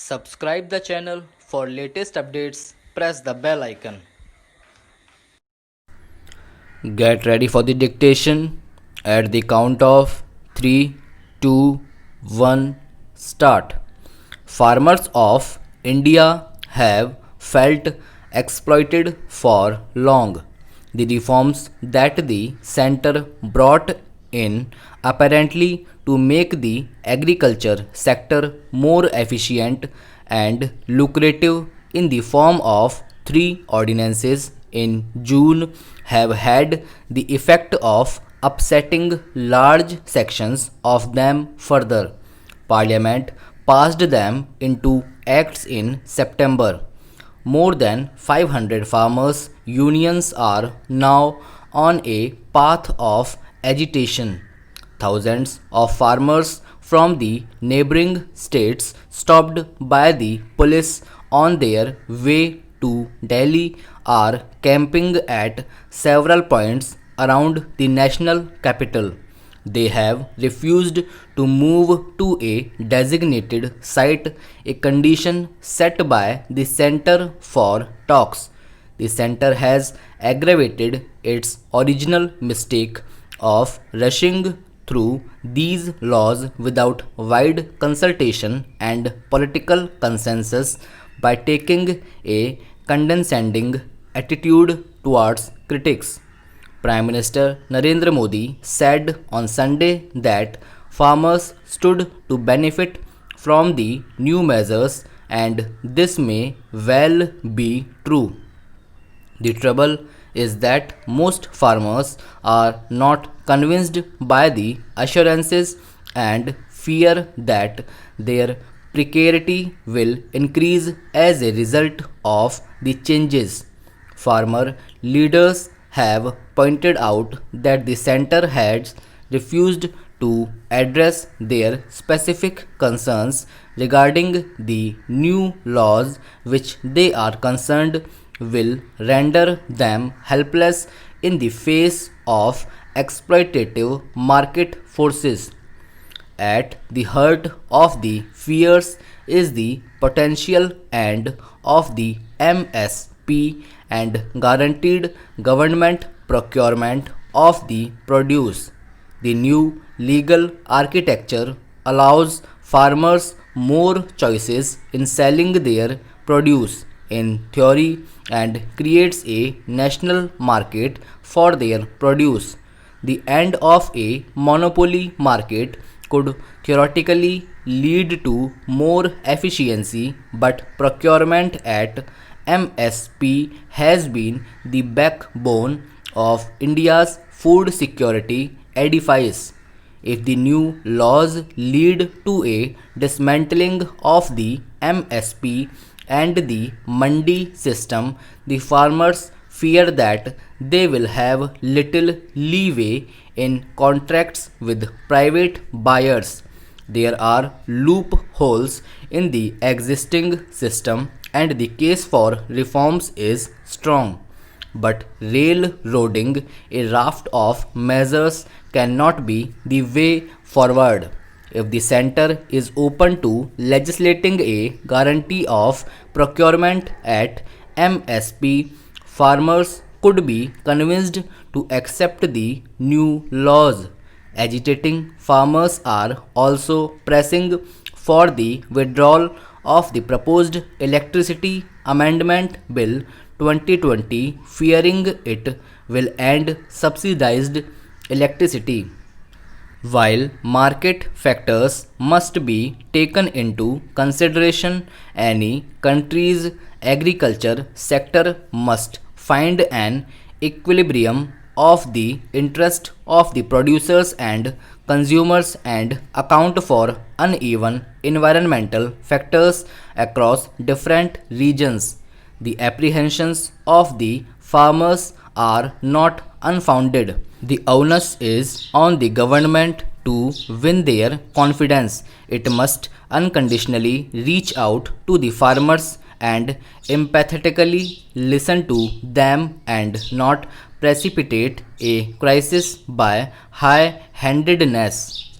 Subscribe the channel for latest updates. Press the bell icon. Get ready for the dictation. At the count of 3, 2, 1, start. Farmers of India have felt exploited for long. The reforms that the center brought in apparently to make the agriculture sector more efficient and lucrative in the form of three ordinances in June have had the effect of upsetting large sections of them further. Parliament passed them into acts in September. More than 500 farmers' unions are now on a path of agitation. Thousands of farmers from the neighboring states stopped by the police on their way to Delhi are camping at several points around the national capital. They have refused to move to a designated site, a condition set by the Center for Talks. The center has aggravated its original mistake of rushing through these laws without wide consultation and political consensus by taking a condescending attitude towards critics. Prime Minister Narendra Modi said on Sunday that farmers stood to benefit from the new measures, and this may well be true. The trouble is that most farmers are not convinced by the assurances and fear that their precarity will increase as a result of the changes. Farmer leaders have pointed out that the center has refused to address their specific concerns regarding the new laws, which they are concerned will render them helpless in the face of exploitative market forces. At the heart of the fears is the potential end of the MSP and guaranteed government procurement of the produce. The new legal architecture allows farmers more choices in selling their produce in theory and creates a national market for their produce. The end of a monopoly market could theoretically lead to more efficiency, but procurement at MSP has been the backbone of India's food security edifice. If the new laws lead to a dismantling of the MSP and the mandi system, the farmers fear that they will have little leeway in contracts with private buyers. There are loopholes in the existing system, and the case for reforms is strong. But railroading a raft of measures cannot be the way forward. If the center is open to legislating a guarantee of procurement at MSP, farmers could be convinced to accept the new laws. Agitating farmers are also pressing for the withdrawal of the proposed Electricity Amendment Bill 2020, fearing it will end subsidized electricity. While market factors must be taken into consideration, any country's agriculture sector must find an equilibrium of the interest of the producers and consumers and account for uneven environmental factors across different regions. The apprehensions of the farmers are not unfounded. The onus is on the government to win their confidence. It must unconditionally reach out to the farmers and empathetically listen to them and not precipitate a crisis by high handedness.